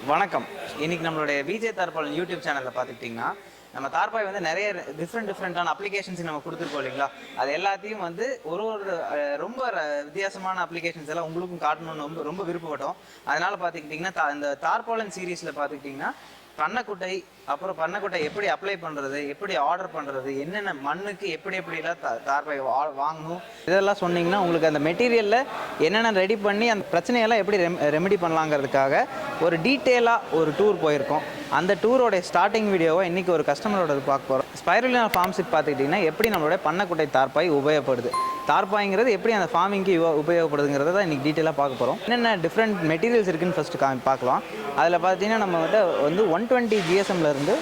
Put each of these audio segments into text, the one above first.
வணக்கம். இன்னைக்கு நம்மளுடைய விஜே தார்பாலின் யூடியூப் சேனலில் பார்த்துக்கிட்டிங்கன்னா நம்ம தார்பாய் வந்து நிறைய டிஃப்ரெண்டான அப்ளிகேஷன்ஸ் நம்ம கொடுத்துருக்கோம் இல்லைங்களா. அது எல்லாத்தையும் வந்து ஒரு ரொம்ப வித்தியாசமான அப்ளிகேஷன்ஸ் எல்லாம் உங்களுக்கும் காட்டணும்னு ரொம்ப விருப்பப்பட்டோம். அதனால் பார்த்துக்கிட்டிங்கன்னா இந்த தார்பாலின் சீரீஸில் பார்த்துக்கிட்டிங்கன்னா பண்ணக்குட்டை, அப்புறம் பண்ணக்குட்டை எப்படி அப்ளை பண்ணுறது, எப்படி ஆர்டர் பண்ணுறது, என்னென்ன மண்ணுக்கு எப்படிலாம் தார்பாய் வாங்கணும், இதெல்லாம் சொன்னீங்கன்னா உங்களுக்கு அந்த மெட்டீரியலில் என்னென்ன ரெடி பண்ணி அந்த பிரச்சனையெல்லாம் எப்படி ரெமெடி பண்ணலாங்கிறதுக்காக ஒரு டீட்டெயிலாக ஒரு டூர் போயிருக்கோம். அந்த டூரோடைய ஸ்டார்டிங் வீடியோவை இன்றைக்கி ஒரு கஸ்டமரோட பார்க்க போகிறோம். ஸ்பைருலினா ஃபார்ம் சிட் பார்த்துக்கிட்டிங்கன்னா எப்படி நம்மளோட பண்ணக்குட்டை தார்பாய் உபயோகப்படுது, தார்பாய்ங்கிறது எப்படி அந்த ஃபார்மிங்க்கு உபயோகப்படுதுங்கிறத தான் இன்றைக்கி டீட்டெயிலாக பார்க்க போகிறோம். என்னென்ன டிஃப்ரெண்ட் மெட்டீரியல்ஸ் இருக்குதுன்னு ஃபஸ்ட்டு பார்க்கலாம். அதில் பார்த்தீங்கன்னா நம்ம வந்து 120 GSMலேருந்து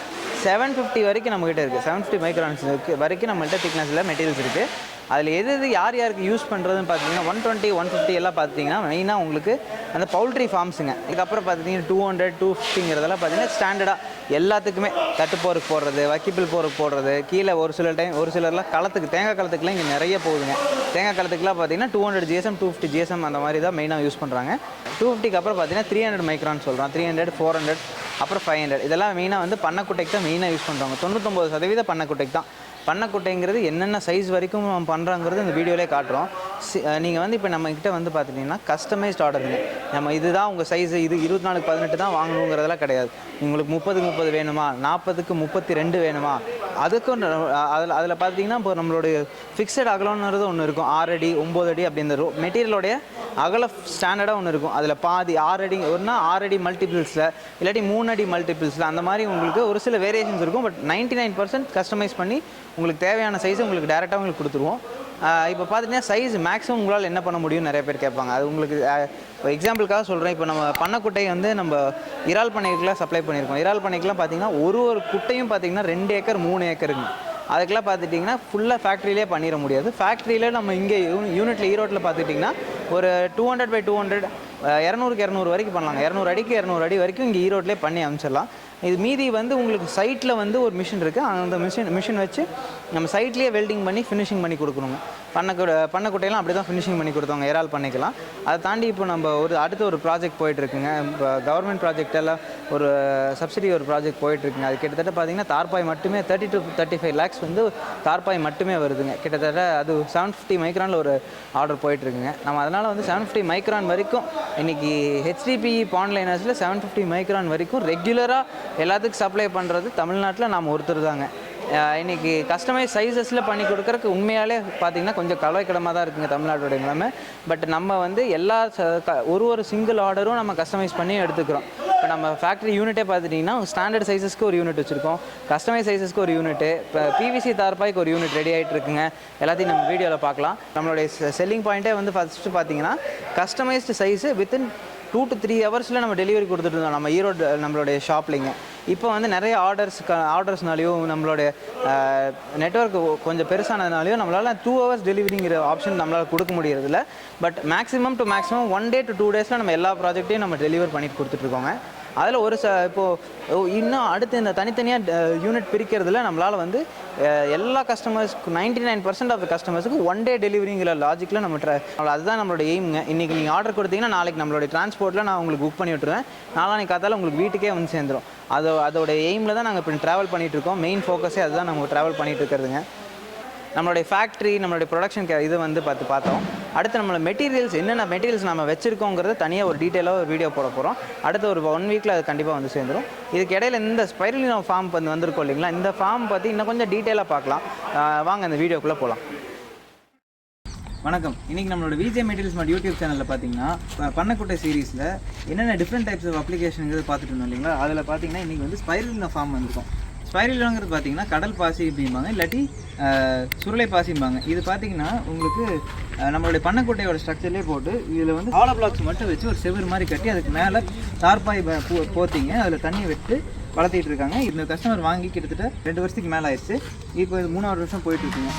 750 வரைக்கும் நம்மகிட்ட இருக்குது. 750 மைக்ரான்ஸ் வரைக்கும் நம்மள்கிட்ட திக்னஸில் மெட்டீரியல்ஸ் இருக்குது. அதில் எது யாருக்கு யூஸ் பண்ணுறதுன்னு பார்த்தீங்கன்னா 120, 150 எல்லாம் பார்த்தீங்கன்னா மெயினாக உங்களுக்கு அந்த பவுல்ட்ரி ஃபார்ம்ஸுங்க. இதுக்கப்புறம் பார்த்தீங்கன்னா 200, 250ங்கிறதெல்லாம் பார்த்தீங்கன்னா ஸ்டாண்டர்டாக எல்லாத்துக்குமே தட்டுப்போருக்கு போடுறது, வக்கிப்பில் போருக்கு போடுறது, கீழே ஒரு சிலர்லாம் தேங்காய் களத்துக்குலாம் இங்கே நிறைய போகுதுங்க. தேங்காய் களத்துக்குலாம் பார்த்தீங்கன்னா 200 GSM, 250 GSM அந்த மாதிரி தான் மெயினாக யூஸ் பண்ணுறாங்க. 250க்கு அப்புறம் பார்த்தீங்கன்னா 300 மைக்ரான் சொல்கிறோம், 300, 400, அப்புறம் 500. இதெல்லாம் மெயினாக வந்து பண்ணக்குட்டைக்கு தான் மெயினாக யூஸ் பண்ணுறாங்க. 99% பண்ணக்குட்டைக்கு தான். பண்ணக்குட்டைங்கிறது என்னென்ன சைஸ் வரைக்கும் நம்ம பண்ணுறாங்கிறது இந்த வீடியோவிலே காட்டுறோம். நீங்கள் வந்து இப்போ நம்மக்கிட்ட வந்து பார்த்துட்டிங்கன்னா கஸ்டமைஸ்ட் ஆர்டருங்க. நம்ம இதுதான் உங்கள் சைஸு, இது 24x18 தான் வாங்கணுங்கிறதெல்லாம் கிடையாது. உங்களுக்கு 30x30 வேணுமா, 40க்கு 32 வேணுமா, அதுக்கும் அதில் பார்த்தீங்கன்னா இப்போ நம்மளுடைய ஃபிக்ஸட் அகலம்ன்றது ஒன்று இருக்கும். 6 அடி 9 அடி அப்படி இந்த மெட்டீரியலோடைய அகல ஸ்டாண்டர்டாக ஒன்று இருக்கும். அதில் பாதி 6 அடி ஒன்றா 6 அடி மல்டிபிள்ஸில், இல்லாட்டி 3 அடி மல்டிபிள்ஸில், அந்த மாதிரி உங்களுக்கு ஒரு சில வேரியேஷன்ஸ் இருக்கும். பட் 99% கஸ்டமைஸ் பண்ணி உங்களுக்கு தேவையான சைஸை உங்களுக்கு டேரெக்டாக உங்களுக்கு கொடுத்துருவோம். இப்போ பார்த்தீங்கன்னா சைஸ் மேக்ஸிமம் உங்களால் என்ன பண்ண முடியும்னு நிறைய பேர் கேட்பாங்க. அது உங்களுக்கு எக்ஸாம்பிளுக்காக சொல்கிறேன். இப்போ நம்ம பண்ணக்குட்டை வந்து நம்ம இறால் பண்ணைக்கெலாம் சப்ளை பண்ணியிருக்கோம். இறால் பண்ணைக்கெலாம் பார்த்தீங்கன்னா ஒரு குட்டையும் பார்த்தீங்கன்னா 2 ஏக்கர் 3 ஏக்கருங்க. அதுக்கெல்லாம் பார்த்துட்டிங்கன்னா ஃபுல்லாக ஃபேக்ட்ரியிலே பண்ணிட முடியாது. ஃபேக்ட்ரியில் நம்ம இங்கே யூனிட்டில் ஈரோட்டில் பார்த்துட்டிங்கன்னா ஒரு 200x200, 200க்கு 200 வரைக்கும் பண்ணலாங்க. 200 அடிக்கு 200 அடி வரைக்கும் இங்கே ஈரோட்டிலே பண்ணி அனுப்பிச்சிடலாம். இது மீதி வந்து உங்களுக்கு சைட்டில் வந்து ஒரு மிஷின் இருக்குது. அந்த மிஷின் வச்சு நம்ம சைட்லேயே வெல்டிங் பண்ணி ஃபினிஷிங் பண்ணி கொடுக்கணுங்க. பண்ணக்குட்டையெல்லாம் அப்படி தான் ஃபினிஷிங் பண்ணி கொடுத்தவங்க இறால் பண்ணிக்கலாம். அதை தாண்டி இப்போ நம்ம அடுத்த ஒரு ப்ராஜெக்ட் போயிட்டுருக்குங்க. இப்போ கவர்மெண்ட் ப்ராஜெக்டெல்லாம் ஒரு சப்சிடி ஒரு ப்ராஜெக்ட் போயிட்டுருக்குங்க. அது கிட்டத்தட்ட பார்த்திங்கன்னா தார்பாய் மட்டுமே 30 to 35 lakhs வந்து தார்பாய் மட்டுமே வருதுங்க. கிட்டத்தட்ட அது 750 மைக்ரானில் ஒரு ஆர்டர் போயிட்டுருக்குங்க. நம்ம அதனால் வந்து 750 மைக்ரான் வரைக்கும் இன்றைக்கி HDPE பாண்ட்லைனர்ஸில் 750 மைக்ரான் வரைக்கும் ரெகுலராக எல்லாத்துக்கும் சப்ளை பண்ணுறது தமிழ்நாட்டில் நாம் ஒருத்தர் தாங்க. இன்றைக்கி கஸ்டமைஸ் சைஸஸில் பண்ணி கொடுக்குறக்கு உண்மையாலே பார்த்திங்கன்னா கொஞ்சம் கவலைக்கிடமாக தான் இருக்குங்க தமிழ்நாட்டோடைய நிலைமை. பட் நம்ம வந்து எல்லா ஒரு சிங்கிள் ஆர்டரும் நம்ம கஸ்டமைஸ் பண்ணி எடுத்துக்கிறோம். இப்போ நம்ம ஃபேக்ட்ரி யூனிட்டே பார்த்துட்டிங்கன்னா ஸ்டாண்டர்ட் சைஸஸ்க்கு ஒரு யூனிட் வச்சுருக்கோம், கஸ்டமைஸ் சைஸஸ்க்கு ஒரு யூனிட்டு, இப்போ PVC தார்பாய்க்கு ஒரு யூனிட் ரெடி ஆகிட்டு இருக்குங்க. எல்லாத்தையும் நம்ம வீடியோவில் பார்க்கலாம். நம்மளுடைய செல்லிங் பாயிண்ட்டே வந்து ஃபஸ்ட்டு பார்த்திங்கன்னா கஸ்டமைஸ்டு சைஸு வித்தின் 2 to 3 ஹவர்ஸில் நம்ம டெலிவரி கொடுத்துட்டு இருந்தோம் நம்ம ஈரோடு நம்மளுடைய ஷாப்லிங்க. இப்போ வந்து நிறைய ஆர்டர்ஸ்னாலையும் நம்மளுடைய நெட்வொர்க் கொஞ்சம் பெருசானதுனாலையும் நம்மளால் 2 hours டெலிவரிங்கிற ஆப்ஷன் நம்மளால் கொடுக்க முடியறதில்ல. But maximum 1 day to 2 days நம்ம எல்லா ப்ராஜெக்ட்டையும் நம்ம டெலிவர் பண்ணிட்டு கொடுத்துட்ருக்கோங்க. அதில் இப்போது இன்னும் அடுத்து இந்த தனித்தனியாக யூனிட் பிரிக்கிறதுல நம்மளால் வந்து எல்லா கஸ்டமர்ஸ்க்கு 99% ஆஃப் கஸ்டமர்ஸுக்கு 1 day டெலிவரிங்கிற லாஜிக்கில் நம்ம அதுதான் நம்மளோட எய்முங்க. இன்றைக்கி நீங்கள் ஆர்டர் கொடுத்தீங்கன்னா நாளைக்கு நம்மளுடைய டிரான்ஸ்போர்ட்டில் நான் உங்களுக்கு புக் பண்ணி விட்டுருவேன். நாளைக்கு காத்தால உங்களுக்கு வீட்டுக்கே வந்து சேர்ந்துடும். அதோட எய்மில் தான் நாங்கள் இப்போ ட்ராவல் பண்ணிகிட்ருக்கோம். மெயின் ஃபோக்கஸே அதுதான் நம்ம ட்ராவல் பண்ணிகிட்டு இருக்கிறதுங்க. நம்மளுடைய ஃபேக்ட்ரி, நம்மளுடைய ப்ரொடக்ஷன் இது வந்து பார்த்தோம். அடுத்து நம்மளோட மெட்டீரியல்ஸ் என்னென்ன மெட்டீரியல்ஸ் நம்ம வச்சுருக்கோங்கிறத தனியாக ஒரு டீட்டெயிலாக ஒரு வீடியோ போட போகிறோம். அடுத்த ஒரு 1 வீக்கில் அது கண்டிப்பாக வந்து சேர்ந்துடும். இதுக்கு இடையில இந்த ஸ்பைருலினா ஃபார்ம் வந்திருக்கோம் இல்லைங்களா, இந்த ஃபார்ம் பற்றி இன்னும் கொஞ்சம் டீட்டெயிலாக பார்க்கலாம். வாங்க இந்த வீடியோக்குள்ளே போகலாம். வணக்கம். இன்றைக்கி நம்மளோட விஜே மெட்டீரியல்ஸ் மார்ட் யூடியூப் சேனலில் பார்த்தீங்கன்னா பண்ணக்குட்டை சீரீஸில் என்னென்ன டிஃப்ரெண்ட் டைப்ஸ் ஆஃப் அப்ளிகேஷனுங்கிறது பார்த்துட்டு இருந்தோம் இல்லைங்களா. அதில் பார்த்தீங்கன்னா இன்றைக்கி வந்து ஸ்பைருலினா ஃபார்ம் வந்திருக்கும். ஸ்பைருலினாங்கிறது பார்த்தீங்கன்னா கடல் பாசி அப்படிம்பாங்க, இல்லாட்டி சுருளை பாசிம்பாங்க. இது பார்த்தீங்கன்னா உங்களுக்கு நம்மளுடைய பண்ணக்குட்டையோட ஸ்ட்ரக்சர்லேயே போட்டு இதில் வந்து ஹாலோ பிளாக்ஸ் மட்டும் வச்சு ஒரு செவுரு மாதிரி கட்டி அதுக்கு மேலே தார்பாய் போத்திங்க, அதில் தண்ணி விட்டு வளர்த்திட்டு இருக்காங்க. இந்த கஸ்டமர் வாங்கி கிட்டத்தட்ட 2 வருஷத்துக்கு மேலே ஆயிடுச்சு. இப்போ இது 3வது வருஷம் போயிட்டுருக்குங்க.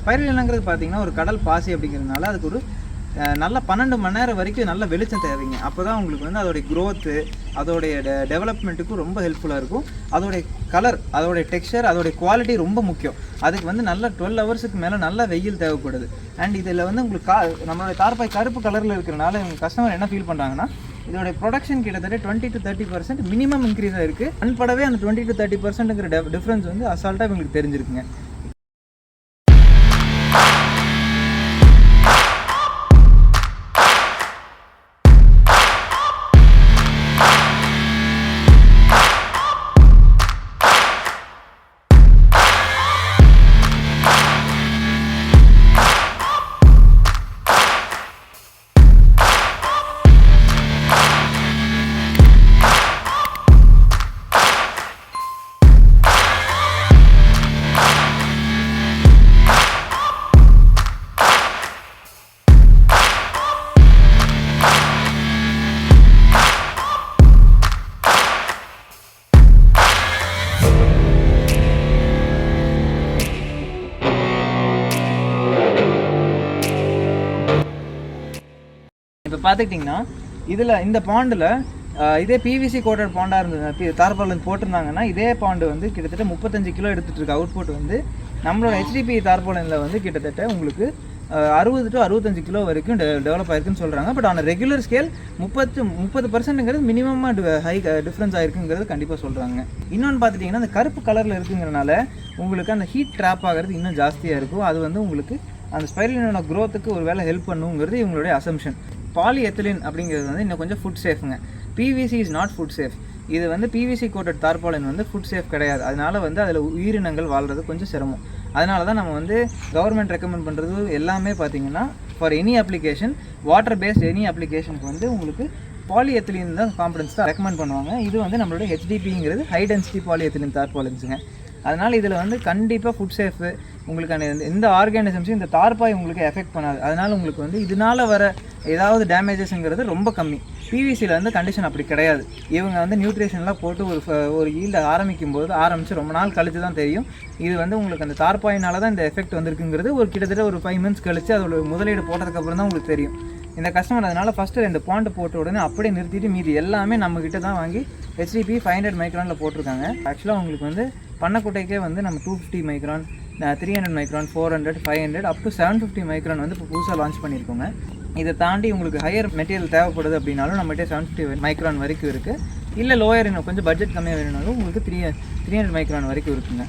ஸ்பைருலினாங்கிறது பார்த்தீங்கன்னா ஒரு கடல் பாசி அப்படிங்கிறதுனால அதுக்கு ஒரு நல்ல 12 மணி நேரம் வரைக்கும் நல்ல வெளிச்சம் தேவைங்க. அப்போ தான் உங்களுக்கு வந்து அதோடைய க்ரோத்து அதோடைய டெவலப்மெண்ட்டுக்கும் ரொம்ப ஹெல்ப்ஃபுல்லாக இருக்கும். அதோடைய கலர் அதோடைய டெக்ஸ்சர் அதோடைய குவாலிட்டி ரொம்ப முக்கியம். அதுக்கு வந்து நல்ல 12 ஹவர்ஸுக்கு மேலே நல்ல வெயில் தேவைப்படுது. அண்ட் இதில் வந்து உங்களுக்கு நம்மளுடைய தார்பாய் கருப்பு கலரில் இருக்கிறனால எங்கள் கஸ்டமர் என்ன ஃபீல் பண்ணுறாங்கன்னா இதோடைய ப்ரொடக்ஷன் கிட்டத்தட்ட 20 to 30% மினிமம் இன்க்ரீஸ் ஆகிருக்கு. அன்படவே அந்த 20 to 30%ங்கிற டிஃப்ரென்ஸ் வந்து அசால்ட்டாக இவங்களுக்கு தெரிஞ்சிருக்குங்க. இப்போ பார்த்துக்கிட்டிங்கன்னா இதில் இந்த பாண்டில் இதே பிவிசி கோட்டட் பாண்டாக இருந்தது தார்பாலின் போட்டிருந்தாங்கன்னா இதே பாண்டு வந்து கிட்டத்தட்ட 35 கிலோ எடுத்துகிட்டு இருக்க அவுட்புட் வந்து நம்மளோட ஹெச்டிபி தார்பாலினில் வந்து கிட்டத்தட்ட உங்களுக்கு 60 to 65 கிலோ வரைக்கும் டெவலப் ஆயிருக்குன்னு சொல்கிறாங்க. பட் ஆனால் ரெகுலர் ஸ்கேல் 30% மினிமமாக ஹை டிஃப்ரென்ஸ் ஆயிருக்குங்கிறது கண்டிப்பாக சொல்கிறாங்க. இன்னொன்று பார்த்துட்டிங்கன்னா அந்த கருப்பு கலரில் இருக்குங்கிறனால உங்களுக்கு அந்த ஹீட் ட்ராப் ஆகிறது இன்னும் ஜாஸ்தியாக இருக்கும். அது வந்து உங்களுக்கு அந்த ஸ்பைருலினோட க்ரோத்துக்கு ஒரு வேலை ஹெல்ப் பண்ணுங்கிறது இவங்களுடைய அசம்ஷன். பாலிஎத்திலின் அப்படிங்கிறது வந்து இன்னும் கொஞ்சம் ஃபுட் சேஃப்ங்க. PVC is not food safe. இது வந்து பிவிசி கோட்டட் தார்பாலின் வந்து ஃபுட் சேஃப் கிடையாது. அதனால வந்து அதில் உயிரினங்கள் வாழ்கிறது கொஞ்சம் சிரமம். அதனால தான் நம்ம வந்து கவர்மெண்ட் ரெக்கமெண்ட் பண்ணுறது எல்லாமே பார்த்திங்கன்னா for any application water based any அப்ளிகேஷனுக்கு வந்து உங்களுக்கு பாலிஎத்திலின் தான் காம்பனன்ட்ஸ் தான் ரெக்கமெண்ட் பண்ணுவாங்க. இது வந்து நம்மளுடைய ஹெச்டிபிங்கிறது ஹை டென்சிட்டி பாலிஎத்திலின் தார்பாலின்ஸுங்க. அதனால் இதில் வந்து கண்டிப்பாக ஃபுட் சேஃபு உங்களுக்கான எந்த ஆர்கானிசம்ஸும் இந்த தார்பாய் உங்களுக்கு எஃபெக்ட் பண்ணாது. அதனால் உங்களுக்கு வந்து இதனால் வர ஏதாவது டேமேஜஸ்ங்கிறது ரொம்ப கம்மி. பிவிசியில் வந்து கண்டிஷன் அப்படி கிடையாது. இவங்க வந்து நியூட்ரிஷன்லாம் போட்டு ஒரு ஈல்டை ஆரம்பித்து ரொம்ப நாள் கழித்து தான் தெரியும் இது வந்து உங்களுக்கு அந்த தார்பாயினால் தான் இந்த எஃபெக்ட் வந்திருக்குங்கிறது. ஒரு கிட்டத்தட்ட ஒரு 5 months கழித்து அதோட முதலீடு போட்டதுக்கப்புறம் தான் உங்களுக்கு தெரியும். இந்த கஸ்டமர் அதனால் ஃபஸ்ட்டு 2 பாண்டு போட்ட உடனே அப்படியே நிறுத்திட்டு மீதி எல்லாமே நம்மக்கிட்ட தான் வாங்கி ஹெச்டிபி 500 மைக்ரானில் போட்டிருக்காங்க. ஆக்சுவலாக உங்களுக்கு வந்து பண்ணக்குட்டைக்கே வந்து நம்ம 250 micron 300 micron 400 500 up to 750 micron வந்து இப்போ புதுசாக லான்ச் பண்ணியிருக்கோங்க. இதை தாண்டி உங்களுக்கு ஹையர் மெட்டீரியல் தேவைப்படுது அப்படின்னாலும் நம்மகிட்ட 750 மைக்ரான் வரைக்கும் இருக்குது. இல்லை லோயர் இன்னும் கொஞ்சம் பட்ஜெட் கம்மியாக வேணும்னாலும் உங்களுக்கு 300 மைக்ரான் வரைக்கும் இருக்குங்க.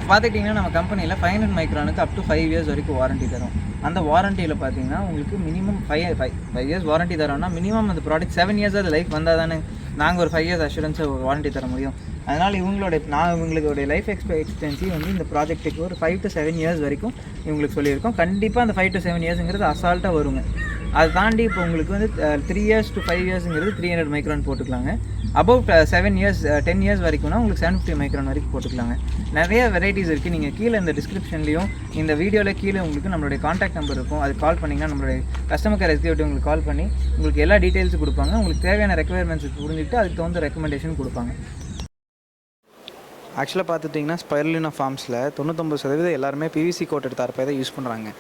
பார்த்துக்கிட்டிங்கன்னா நம்ம கம்பெனியில் 500 மைக்ரானுக்கு அப் டு 5 years வரைக்கும் வாரண்ட்டி தரும். அந்த வாரண்டியில் பார்த்தீங்கன்னா உங்களுக்கு மினிமம் 5 years வாரண்ட்டி தரோம்னா மினிமம் அந்த ப்ராடக்ட் 7 years அது லைஃப் வந்தால் தானே நாங்கள் ஒரு 5 years அஷூரன்ஸை வாரண்ட்டி தர முடியும். அதனால் இவங்களுடைய லைஃப் எக்ஸ்பெக்டன்சி வந்து இந்த ப்ராஜெக்ட்டுக்கு ஒரு 5 to 7 years வரைக்கும் இவங்களுக்கு சொல்லியிருக்கோம். கண்டிப்பாக அந்த 5 to 7 yearsங்கிறது அசால்ட்டாக வருங்க. அதை தாண்டி இப்போ உங்களுக்கு வந்து 3 years to 5 yearsங்கிறது 300 மைக்ரான் போட்டுக்கலாங்க. அபவுட் 7 years 10 years வரைக்கும்னா உங்களுக்கு 750 மைக்ரான் வரைக்கும் போட்டுக்கலாங்க. நிறைய வெரைட்டிஸ் இருக்குது. நீங்கள் கீழே இந்த டிஸ்கிரிப்ஷன்லையும் இந்த வீடியோவில் கீழே உங்களுக்கு நம்மளுடைய காண்டாக்ட் நம்பர் இருக்கும். அது கால் பண்ணிங்கன்னா நம்மளுடைய கஸ்டமர் கேர் எக்ஸிக்யூட்டிவ் உங்களுக்கு கால் பண்ணி உங்களுக்கு எல்லா டீட்டெயில்ஸும் கொடுப்பாங்க. உங்களுக்கு தேவையான ரெக்குயர்மெண்ட்ஸ் புரிஞ்சுக்கிட்டு அதுக்கு தகுந்த ரெக்கமெண்டேஷன் கொடுப்பாங்க. ஆக்சுவலாக பார்த்துட்டிங்கன்னா ஸ்பைருலினா ஃபார்ம்ஸில் 99% எல்லாருமே பிவிசி கோட்டட் தார்பாய் தான் யூஸ் பண்ணுறாங்க.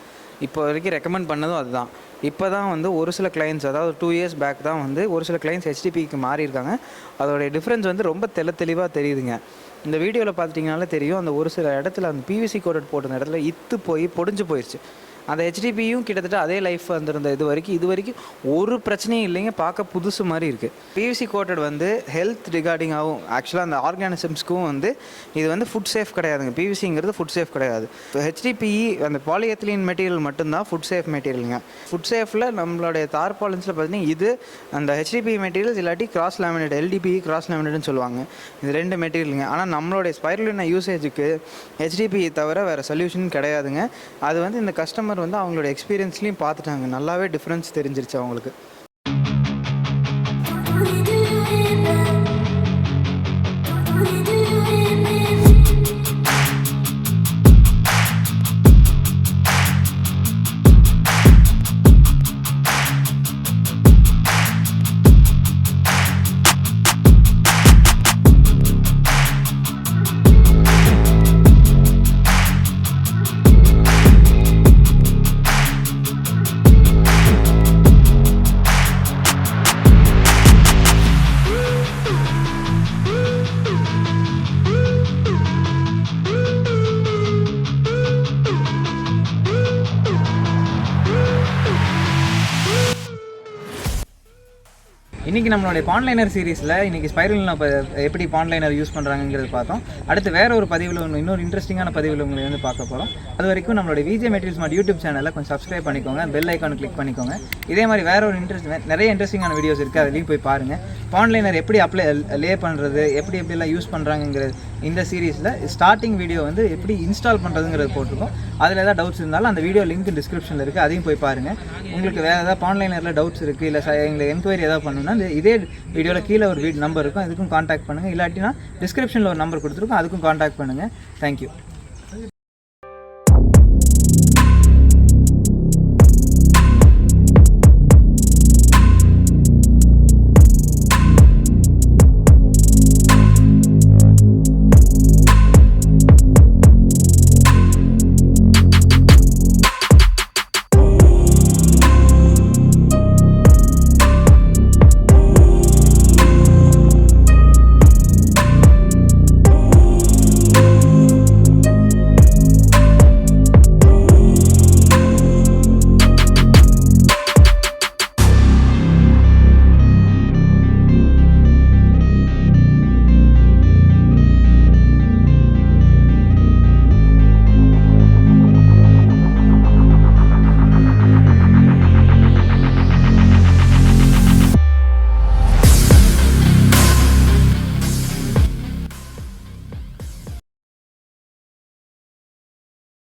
இப்போ வரைக்கும் ரெக்கமெண்ட் பண்ணதும் அதுதான். இப்போ தான் வந்து ஒரு சில கிளைண்ட்ஸ் அதாவது 2 years பேக் தான் வந்து ஒரு சில கிளைண்ட்ஸ் ஹெச்டிபிக்கு மாறியிருக்காங்க. அதோடைய டிஃப்ரென்ஸ் வந்து ரொம்ப தெளிவாக தெரியுதுங்க. இந்த வீடியோவில் பார்த்துட்டிங்கனாலே தெரியும். அந்த ஒரு சில இடத்துல அந்த பிவிசி கோட்டட் போட்டிருந்த இடத்துல இத்து போய் பொடிஞ்சு போயிடுச்சு. அந்த ஹெச்டிபியும் கிட்டத்தட்ட அதே லைஃப் வந்திருந்த இது வரைக்கும் ஒரு பிரச்சனையும் இல்லைங்க. பார்க்க புதுசு மாதிரி இருக்குது. பிவிசி கோட்டட் வந்து ஹெல்த் ரிகார்டிங்காகவும் ஆக்சுவலாக அந்த ஆர்கானிசம்ஸ்க்கும் வந்து இது வந்து ஃபுட் சேஃப் கிடையாதுங்க. பிவிசிங்கிறது ஃபுட் சேஃப் கிடையாது. ஹெச்டிபிஇ அந்த பாலிஎத்திலின் மெட்டீரியல் மட்டும்தான் ஃபுட் சேஃப் மெட்டீரியலுங்க. ஃபுட் சேஃபில் நம்மளுடைய தார்பாலின்ஸில் பார்த்தீங்கன்னா இது அந்த ஹெச்டிபி மெட்டீரியல்ஸ் இல்லாட்டி கிராஸ் லேமினேட் எல்டிபிஇ கிராஸ் லேமினேட்னு சொல்லுவாங்க. இது 2 மெட்டீரியலுங்க. ஆனால் நம்மளுடைய ஸ்பைருலினா யூசேஜுக்கு ஹெச்டிபிஇ தவிர வேறு சொல்யூஷன் கிடையாதுங்க. அது வந்து இந்த கஸ்டமர் வந்து அவங்களோட எக்ஸ்பீரியன்ஸ்லையும் பார்த்துட்டாங்க. நல்லாவே டிஃப்ரென்ஸ் தெரிஞ்சிருச்சு அவங்களுக்கு. இன்றைக்கி நம்மளுடைய பாண்ட்லைனர் சீரிஸில் இன்றைக்கி ஸ்பைரலினா எப்படி பாண்ட்லைனர் யூஸ் பண்ணுறாங்கிறது பார்த்தோம். அடுத்து வேறு ஒரு பதிவில் இன்னொரு இன்ட்ரெஸ்டிங்கான பதிவில் உங்களை வந்து பார்க்க போகிறோம். அது வரைக்கும் நம்மளுடைய விஜே மெட்டீரியல்ஸ் மார்ட் யூடியூப் சேனலில் கொஞ்சம் சப்ஸ்கிரைப் பண்ணிக்கோங்க, பெல் ஐக்கான் கிளிக் பண்ணிக்கோங்க. இதே மாதிரி வேறு ஒரு நிறைய இன்ட்ரெஸ்டிங்கான வீடியோஸ் இருக்குது, அதுலேயும் போய் பாருங்கள். பாண்ட்லைனர் எப்படி லே பண்ணுறது, எப்படிலாம் யூஸ் பண்ணுறாங்கிறது இந்த சீரீஸில் ஸ்டார்டிங் வீடியோ வந்து எப்படி இன்ஸ்டால் பண்ணுறதுங்கிறது போட்டிருக்கோம். அதில் ஏதாவது டவுட்ஸ் இருந்தாலும் அந்த வீடியோ லிங்க் டிஸ்கிரிப்ஷனில் இருக்குது, அதையும் போய் பாருங்கள். உங்களுக்கு வேறு ஏதாவது பாண்ட்லைனரில் டவுட்ஸ் இருக்குது, இல்லை எங்களுக்கு என்கொயரி ஏதாவது பண்ணணும்னா இதே வீடியோவில் கீழே ஒரு நம்பர் இருக்கும், அதுக்கும் காண்டாக்ட் பண்ணுங்கள். இல்லாட்டினா டிஸ்கிரிப்ஷனில் ஒரு நம்பர் கொடுத்துருக்கோம், அதுக்கும் காண்டாக்ட் பண்ணுங்கள். தேங்க்யூ.